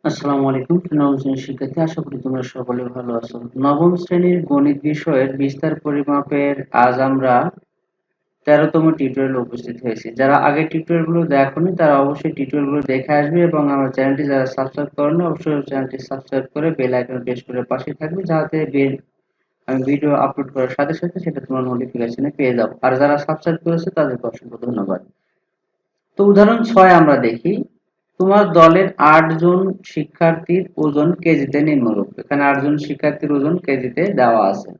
আসসালামু আলাইকুম নবম শ্রেণীর শিক্ষার্থী, আশা করি তোমরা সকলে ভালো আছো। নবম শ্রেণীর গণিত বিষয়ের বিস্তার পরিমাপের আজ আমরা 13তম টিউটোরিয়ালে উপস্থিত হয়েছি। যারা আগের টিউটোরিয়ালগুলো দেখোনি তারা অবশ্যই টিউটোরিয়ালগুলো দেখে আসবে এবং আমার চ্যানেলটি যারা সাবস্ক্রাইব করেনি অবশ্যই চ্যানেলটি সাবস্ক্রাইব করে বেল আইকন প্রেস করে পাশে থাকবে, যাতে আমি ভিডিও আপলোড করার সাথে সাথে সেটা তোমার নোটিফিকেশনে পেয়ে যাও। আর যারা সাবস্ক্রাইব করেছে তাদেরকে অসংখ্য ধন্যবাদ। তো উদাহরণ 6 আমরা দেখি। তোমার দলের 8 জন শিক্ষার্থীর ওজন কেজিতে নিম্নরূপ। এখানে 8 জন শিক্ষার্থীর ওজন কেজিতে দেওয়া আছে।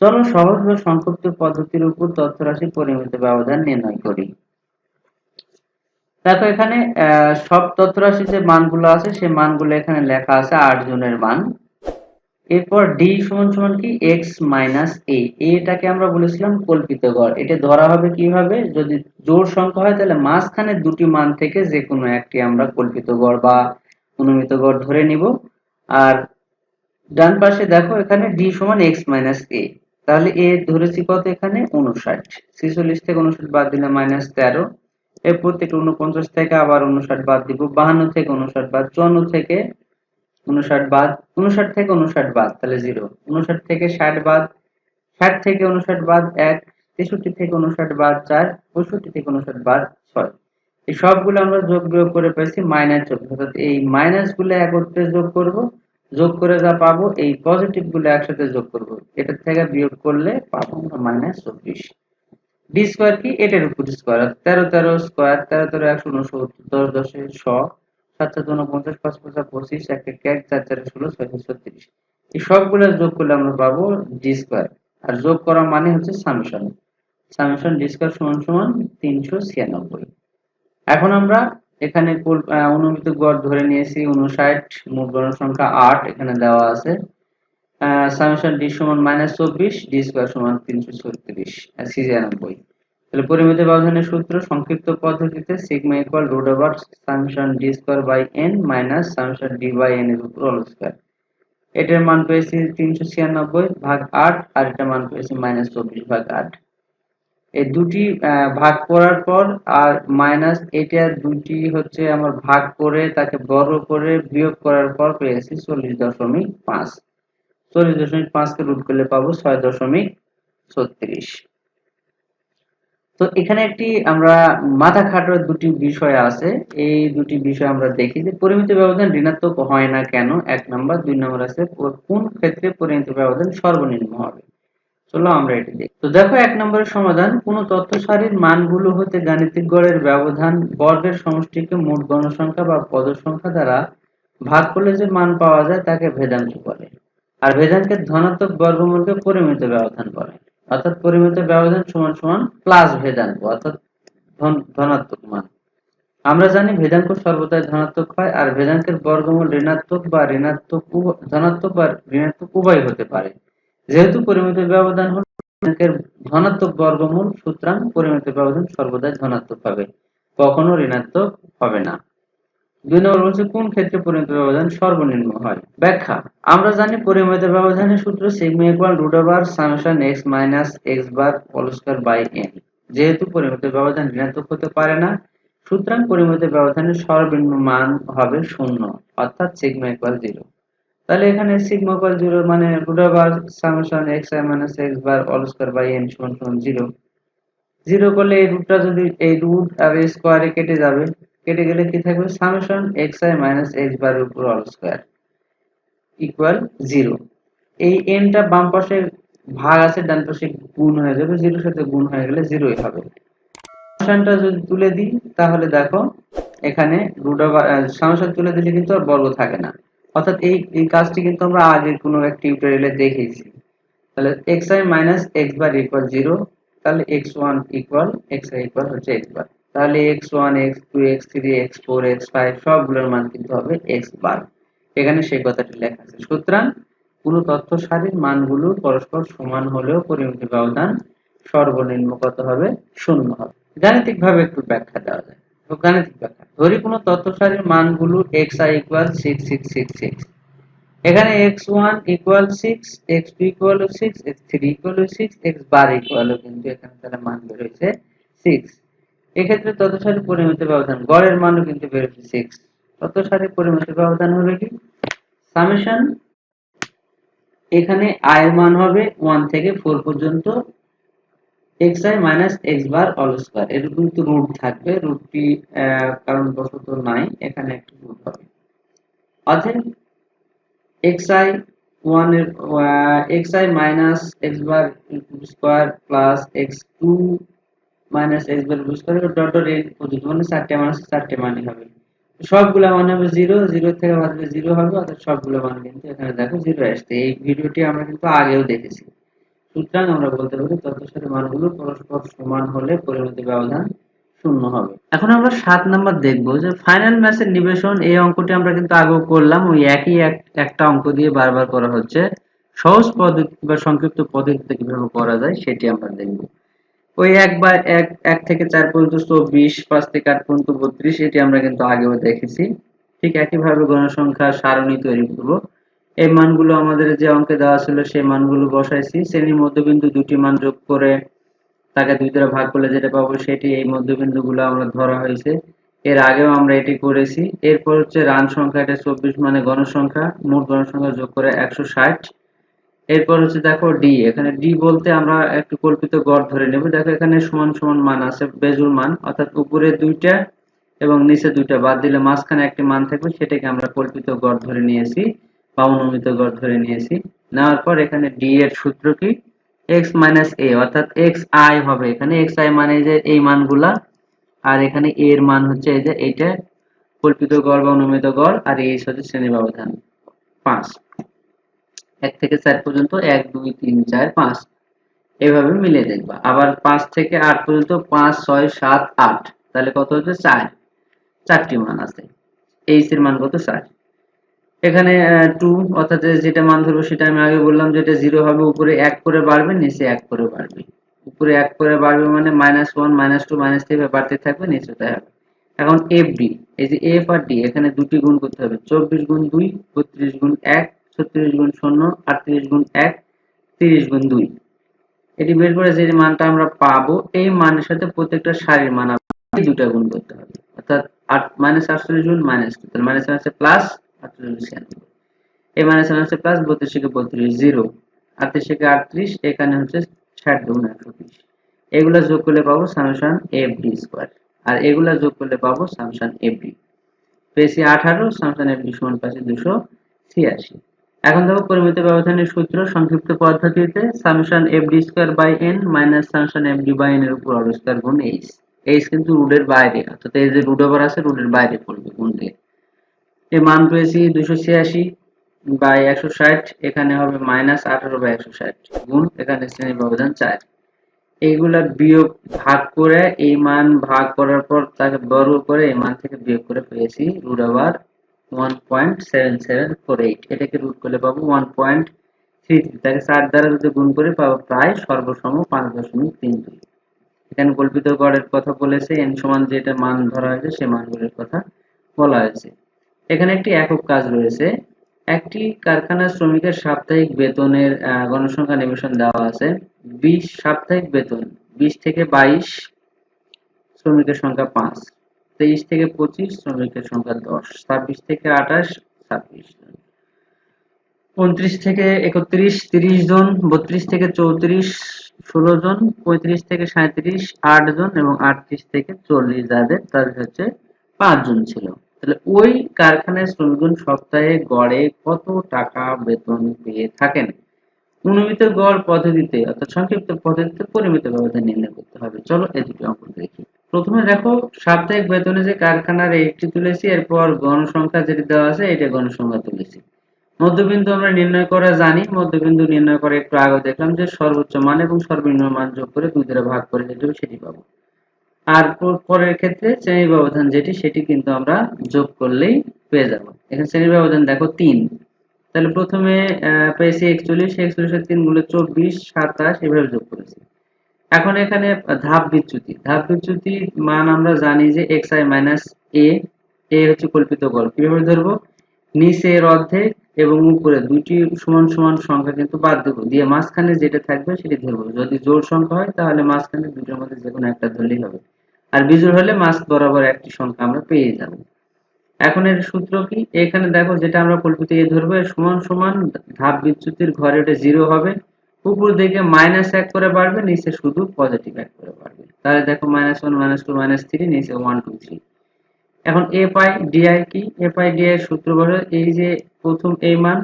চলো সহজ বা সংক্ষিপ্ত পদ্ধতির উপর তথ্য রাশির পরিমিত ব্যবধান নির্ণয় করি। দেখো এখানে সব তথ্য রাশির যে মানগুলো আছে সেই মানগুলো এখানে লেখা আছে 8 জনের মান। এরপর ডি সমান সমান কি এক্স মাইনাস এ, এটাকে আমরা বলেছিলাম কল্পিত গড়। এটা ধরা হবে কিভাবে, যদি জোড় সংখ্যা হয় তাহলে মাঝখানে দুটি মান থেকে যে কোনো একটি আমরা কল্পিত গড় বা অনুমিত গড় ধরে নিব। আর ডান পাশে দেখো এখানে ডি সমান এক্স মাইনাস এ, তাহলে এ ধরেছি কত, এখানে 59। 46 থেকে 59 বাদ দিলে -13। এরপর থেকে 49 থেকে আবার 59 বাদ দিব, 52 থেকে 59 বাদ, 54 থেকে 59 বাদ, 59 থেকে 59 বাদ তাহলে 0, 59 থেকে 60 বাদ, 60 থেকে 59 বাদ 1, 63 থেকে 59 বাদ 4, 65 থেকে 59 বাদ 6। এই সবগুলো আমরা যোগ বিয়োগ করে পেয়েছি -14। অর্থাৎ এই মাইনাস গুলো একত্রে যোগ করব, যোগ করে যা পাবো এই পজিটিভ গুলো একসাথে যোগ করব, এটা থেকে বিয়োগ করলে পাবো আমরা -24। ডি স্কয়ার কি, এটার উপর স্কয়ার, 13 13 স্কয়ার, 13 13 169, 10 10 100, 7 7 49, 5 5 25, 1 1 1, 4 4 16, 6 6 36। এই সবগুলো যোগ করলে আমরা পাবো ডি স্কয়ার। আর যোগ করা মানে হচ্ছে সামেশন, সামেশন ডি স্কয়ার সমান সমান 396। এখন আমরা এখানে অনুমিত গড় ধরে নিয়েছি 59, মোট গড় সংখ্যা 8 এখানে দেওয়া আছে। সামেশন ডি সমান -24, ডি স্কয়ার সমান 396। তাহলে পরিমিত ব্যবধানের সূত্র সংক্ষিপ্ত পদ্ধতিতে sigma equal root over summation D square by N minus summation D by N এর উপর হোল স্কয়ার। এটার মান পেয়েছি 396 ভাগ 8, আর এটার মান পেয়েছি -24 ভাগ 8। এই দুটি ভাগ করার পর আর মাইনাস এটা দুটি হচ্ছে আমার ভাগ করে তাকে বর্গ করে বিয়োগ করার পর পেয়েছি 40.5। 40.5 কে রুট করলে পাবো 6.36। তো এখানে একটি আমরা মাথা খাটার দুটি বিষয় আছে, এই দুটি বিষয় আমরা দেখি যে পরিমিত ব্যবধান ঋণাত্মক হয় না কেন, 1 নাম্বার। 2 নাম্বার আছে কোন ক্ষেত্রে পরিমিত ব্যবধান সর্বনিম্ন হবে। চলো আমরা এটি দেখি। তো দেখো 1 নম্বরের সমাধান, কোন তথ্য সারির মানগুলো হতে গাণিতিক গড়ের ব্যবধান বর্গের সমষ্টিকে মোট গণসংখ্যা বা পদ সংখ্যা দ্বারা ভাগ করলে যে মান পাওয়া যায় তাকে ভেদাঙ্ক বলে। আর ভেদাঙ্কের ধনাত্মক বর্গমূলকে পরিমিত ব্যবধান বলে। অর্থাৎ পরিমিত ব্যবধান সমান সমান প্লাস ভেদাঙ্ক, অর্থাৎ ধনাত্মক মান। আমরা জানি ভেদাঙ্ক সর্বদাই ধনাত্মক হয়, আর ভেদাঙ্কের বর্গমূল ঋণাত্মক বা ধনাত্মক বা ঋণাত্মক উভয় হতে পারে। যেহেতু পরিমিত ব্যবধান হল ভেদাঙ্কের ধনাত্মক বর্গমূল, সুতরাং পরিমিত ব্যবধান সর্বদাই ধনাত্মক হবে, কখনো ঋণাত্মক হবে না। 2 নম্বর বলছে কোন ক্ষেত্রে পরিমিত ব্যবধান সর্বনিম্ন হয়। ব্যাখ্যা, আমরা জানি পরিমিত ব্যবধানের সূত্র sigma equal root over summation x minus x bar whole square by n। যেহেতু পরিমিত ব্যবধান ঋণাত্মক হতে পারে না, সুতরাং পরিমিত ব্যবধানের সর্বনিম্ন মান হবে 0, অর্থাৎ সিগমা ইকুয়াল 0। তাহলে এখানে সিগমা ইকুয়াল 0 মানে root over summation x minus x bar whole square by n সমান সমান 0। 0 করলে এই রুটটা যদি এই রুট আর স্কয়ারে কেটে যাবে, কেটে গেলে কি থাকবে, সামেশন xi মাইনাস x বার উপর হোল স্কয়ার ইকুয়াল 0। এই n টা বাম পাশে ভাগ আছে, ডান পাশে গুণ হয়ে যাবে, 0 এর সাথে গুণ হয়ে গেলে 0ই হবে। সামেশনটা যদি তুলে দিই তাহলে দেখো এখানে রুট ওভার সামেশন তুলে দিলে কিন্তু আর বর্গ থাকে না। অর্থাৎ এই কাজটি কিন্তু আমরা আগের কোনো এক টিউটোরিয়ালে দেখেছি। তাহলে xi মাইনাস x বার ইকুয়াল 0, তাহলে x1 ইকুয়াল xi ইকুয়াল হচ্ছে x বার। তাহলে x1 x2 x3 x4 x5 সবগুলোর মান কিন্তু হবে x বার। এখানে সেই কথাটি লেখা আছে। সুতরাং পুরো তথ্য সারির মানগুলো পরস্পর সমান হলেও পরিমিত ব্যবধান সর্বনিম্ন কত হবে, 0 হবে। গাণিতিক ভাবে একটু ব্যাখ্যা দেওয়া যায়। তো গাণিতিক ব্যাখ্যা, ধরি কোনো তথ্য সারির মানগুলো xi ইকুয়াল 6 6 6 6। এখানে x1 equal 6, x2 equal 6, x3 equal 6, x বার ইকুয়াল কিন্তু এখানে তাহলে মান বের হয়েছে 6। এক্ষেত্রে তথ্য সারির পরিমিত ব্যবধান গড়ের মানও কিন্তু বের হচ্ছে 6, তত সারি পরিমিত ব্যবধান হবে কি সামেশন, এখানে i এর মান হবে 1 থেকে 4 পর্যন্ত xi মাইনাস x বার অল স্কয়ার। এর কিন্তু রুট থাকবে, রুটটি কারণ বশত নাই, এখানে একটা রুট হবে। অতএব xi 1 এর xi minus x bar square plus x2 minus x bar square dot dot n পর্যন্ত মানে চারটি মান আছে, চারটি মানই হবে। সবগুলা মান হবে 0, 0 থেকে ভাগলে 0 হবে, অর্থাৎ সবগুলো মান কিন্তু এখানে দেখো 0 আসছে। এই ভিডিওটি আমরা কিন্তু আগেও দেখেছি। সুতরাং আমরা বলতে পারি তথ্যের মানগুলো পরস্পর সমান হলে পরিমিত ব্যবধান শূন্য হবে। এখন আমরা 7 নাম্বার দেখব যে ফাইনাল ম্যাচের নিবেশন। এই অঙ্কটি আমরা কিন্তু আগেও করলাম, ওই একই একটা অঙ্ক দিয়ে বারবার করা হচ্ছে। সহজ পদ্ধতি বা সংক্ষিপ্ত পদ্ধতিতে কিভাবে করা যায় সেটি আমরা দেখব। ওই 1 থেকে 4 পর্যন্ত 24, 5 থেকে 8 পর্যন্ত 32, এটি আমরা কিন্তু আগেও দেখেছি। ঠিক একইভাবে গণসংখ্যা সারণী তৈরি করব। এই মানগুলো আমাদের যে অঙ্কে দেওয়া ছিল সেই মানগুলো বসাইছি, শ্রেণীর মধ্যবিন্দু দুটি মান যোগ করে তাকে 2 দ্বারা ভাগ করলে যেটা পাবো সেটি এই মধ্যবিন্দুগুলো আমরা ধরা হয়েছে। এর আগেও আমরা এটি করেছি। এরপর হচ্ছে রান সংখ্যা, এটা 24 মানে গণসংখ্যা, মোট গণসংখ্যা যোগ করে 160। এরপর হচ্ছে দেখো ডি, এখানে ডি বলতে আমরা একটু কল্পিত গড় ধরে নেব। দেখো এখানে সমান সমান মান আছে, বেজোড় মান, অর্থাৎ উপরে দুইটা এবং নিচে দুইটা বাদ দিলে মাঝখানে একটি মান থাকবে, সেটাকে আমরা কল্পিত গড় ধরে নিয়েছি বা অনুমিত গড় ধরে নিয়েছি। নেওয়ার পর এখানে ডি এর সূত্র কি x মাইনাস a, অর্থাৎ xi হবে। এখানে xi মানে যে এই মানগুলা, আর এখানে a এর মান হচ্ছে এই যে এইটা কল্পিত গড় বা অনুমিত গড়, আর এই হচ্ছে শ্রেণী ব্যবধান 5। 1 থেকে 4 পর্যন্ত 1 2 3 4 5 এভাবে মিলিয়ে দেখবা। আবার 5 থেকে 8 পর্যন্ত 5 6 7 8, তাহলে কত হচ্ছে 4, চারটি মান আছে। h এর মান কত 4। এখানে 2, অর্থাৎ যেটা মান ধরবো সেটা আমি আগে বললাম যে এটা 0 হবে, উপরে 1 করে বাড়বে, নিচে 1 করে বাড়বে। উপরে 1 করে বাড়বে মানে -1 -2 -3 বাড়তে থাকবে, নিচে তাই হবে। এখন fd, এই যে f আর d এখানে দুটি গুণ করতে হবে, 24 গুণ 2 32 গুণ 1 36 গুণ 0 38 গুণ 1 30 গুণ 2। এটি বের করে যে মানটা আমরা পাবো এই মানের সাথে প্রত্যেকটা সারির মান এই দুটো গুণ করতে হবে, অর্থাৎ 8 -48 গুণ -2, তাহলে মাইনাস আছে প্লাস 48 এই মাইনাস আছে প্লাস 32 থেকে 32 0 38 থেকে 38, এখানে হচ্ছে 60 গুণ 120। এগুলা যোগ করলে পাবো সামেশন fd স্কয়ার, আর এগুলা যোগ করলে পাবো সামেশন fd। পেয়েছি 18, সামেশন fd সমান পাচ্ছি 286। এখন দেখো পরিমিত ব্যবধানের সূত্র সংক্ষিপ্ত পদ্ধতিতে summation fd square by n minus summation fd by n এর উপর অল স্কয়ার গুণ h। h কিন্তু রুটের বাইরে, অর্থাৎ এই যে রুট ওভার আছে রুটের বাইরে পড়বে গুণ দিয়ে। এই মান পেয়েছি 286 বাই 160, এখানে হবে -18 বাই 160 গুণ এখানে শ্রেণী ব্যবধান 4। এইগুলা বিয়োগ ভাগ করে এই মান ভাগ করার পর তাকে বর্গ করে এই মান থেকে বিয়োগ করে পেয়েছি রুট ওভার 1.7748। এটাকে রুট করলে পাবো 1.33, তাকে 4 দ্বারা যদি গুণ করে পাবো প্রায় সর্বসম 5.32। এখানে কল্পিত গড়ের কথা বলেছে, n সমান যেটা মান ধরা হয়েছে সেই মানগুলোর কথা বলা হয়েছে। এখানে একটি একক কাজ রয়েছে। একটি কারখানার শ্রমিকের সাপ্তাহিক বেতনের গণসংখ্যা নিবেশন দেওয়া আছে। 20 সাপ্তাহিক বেতন, 20 থেকে 22 শ্রমিকের সংখ্যা 5, 23 থেকে 25 শ্রমিকের সংখ্যা 10, 26 থেকে 28 26 জন, 29 থেকে 31 30 জন, 32 থেকে 34 16 জন, 35 থেকে 37 8 জন এবং 38 থেকে 40 তাদের হচ্ছে 5 জন ছিল। তাহলে ওই কারখানায় শ্রমিকগণ সপ্তাহে গড়ে কত টাকা বেতন পেয়ে থাকেন? অনুমিত গড় পদ্ধতিতে অর্থাৎ সংক্ষিপ্ত পদ্ধতিতে পরিমিত ব্যবধান নির্ণয় করতে হবে। চলো এই দুটি অঙ্ক দেখি। প্রথমে দেখো সাপ্তাহিক বেতনে যে কারখানার একটি তুলেছি, এরপর গণসংখ্যা যেটি দেওয়া আছে এটা গণসংখ্যা তুলেছি। মধ্যবিন্দু আমরা নির্ণয় করা জানি, মধ্যবিন্দু নির্ণয় করে একটু আগে দেখলাম যে সর্বোচ্চ মান এবং সর্বনিম্ন মান যোগ করে 2 দ্বারা ভাগ করে যেটি হবে সেটি পাবো। আর পরের ক্ষেত্রে শ্রেণী ব্যবধান যেটি সেটি কিন্তু আমরা যোগ করলেই পেয়ে যাব। এখানে শ্রেণী ব্যবধান দেখো 3, তাহলে প্রথমে পেয়েছি 41, 41 এর 3 গুলো 24 27 এভাবে যোগ করেছি। এখন এখানে ধাপ বিচ্যুতি মান আমরা জানি যে xi মাইনাস a, a হচ্ছে কল্পিত গড়। কিভাবে ধরবো? নিচে এর অর্ধেক এবং উপরে দুইটি সমান সমান সংখ্যা কিন্তু বাদ দেব, দিয়ে মাঝখানে যেটা থাকবে সেটি ধরবো। যদি জোড় সংখ্যা হয় তাহলে মাঝখানে দুটোর মধ্যে যে কোনো একটা ধরলেই হবে, আর বিজোড় হলে মাঝ বরাবর একটি সংখ্যা আমরা পেয়ে যাব। এখন এর সূত্র কি, এখানে দেখো যেটা আমরা কল্পিত এ ধরবো সমান সমান ধাপ বিচ্যুতির ঘরে এটা 0 হবে, উপর দিকে -1 করে বাড়বে, নিচে শুধু পজিটিভ 1 করে বাড়বে। তাহলে দেখো -1 -2 -3, নিচে 1 2 3। এখন a পাই di কি, a পাই di এর সূত্র বলে এই যে প্রথম এই মান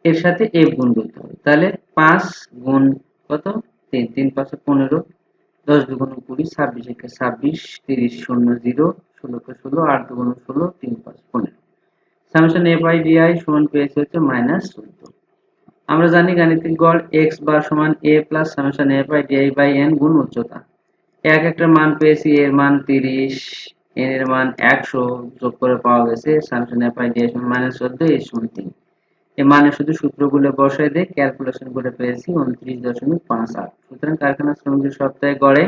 এর সাথে f গুণ করতে হবে। তাহলে 5 গুণ কত 3, 3 5 15, 10 দুগুণ 20, 26 একে 26, 30 0 0, 16 কে 16, 8 দুগুণ 16, 3 5 15। সামেশন a বাই di সমান পেয়েছে হচ্ছে -14। আমরা জানি গাণিতিক গড় x বার সমান a plus summation a by di by n গুণ উচ্চতা। এক একটা মান পেয়েছি, এর মান 30, n এর মান 100, যোগ করে পাওয়া গেছে সামেশন a বাই di সমান -14, a সমান 3। এই মানে শুধু সূত্রগুলো বসায় দিয়ে ক্যালকুলেশন করে পেয়েছি 29.58। সুতরাং কারখানা শ্রমিকের সপ্তাহে গড়ে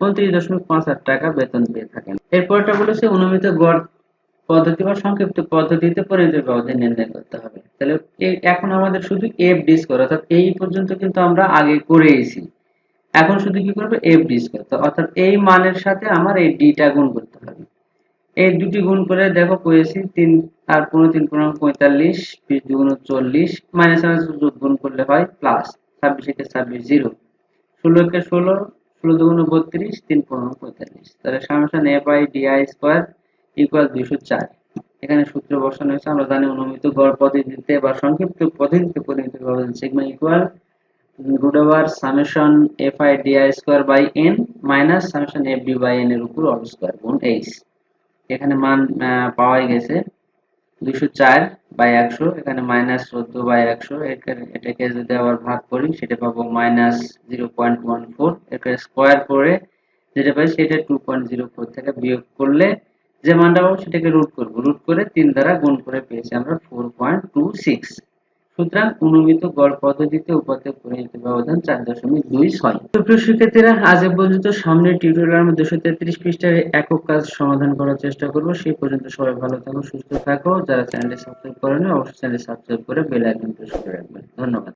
29.58 টাকা বেতন পেয়ে থাকেন। এরপরটা বলেছে অনুমিত গড় পদ্ধতি বা সংক্ষিপ্ত পদ্ধতিতে পরিমিতির ব্যবধান নির্ণয় করতে হবে। তাহলে এখন আমাদের শুধু f d স্কয়ার, অর্থাৎ এই পর্যন্ত কিন্তু আমরা আগে করেইছি। এখন শুধু কি করব, f d স্কয়ার, অর্থাৎ এই মানের সাথে আমার এই d টা গুণ করতে হবে। এই দুটি গুণ করে দেখো পেয়েছি 3 আর 15 3 15 45, 20 দুগুণ 40, মাইনাস মাইনাস যোগ গুণ করলে হয় প্লাস, 26 একে 26 0, 16 কে 16, 16 দুগুণ 32, 3 15 45। তাহলে summation a by di square equal 204। এখানে সূত্র বসানো হয়েছে। আমরা জানি অনুমিত গড় পদ্ধতিতে বা সংক্ষিপ্ত পদ্ধতিতে পরিমিত ব্যবধান sigma equal root over summation fi di square by n minus summation fd by n এর উপর অল স্কয়ার গুণ h। এখানে মান পাওয়াই গেছে 204/100, এখানে -14/100, এটাকে যদি আবার ভাগ করি সেটা পাবো -0.14। এটাকে স্কয়ার করে যেটা পাই সেটা 2.04 থেকে বিয়োগ করলে যে মানটা পাবো সেটাকে রুট করব, রুট করে 3 দ্বারা গুণ করে পেয়েছি আমরা 4.26। সুতরাং অনুমিত গড় পদ্ধতিতে উপাত্ত পরিমিত ব্যবধান 4.26। সুপ্রিয় শিক্ষার্থীরা, আজ এ পর্যন্ত। সামনের টিউটোরিয়ালে আমরা 233 পৃষ্ঠার একক কাজ সমাধান করার চেষ্টা করব। সেই পর্যন্ত সবাই ভালো থাকো, সুস্থ থাকো। যারা চ্যানেলটি সাবস্ক্রাইব করেনি অবশ্যই চ্যানেলটি সাবস্ক্রাইব করে বেল আইকন প্রেস করে রাখবেন। ধন্যবাদ।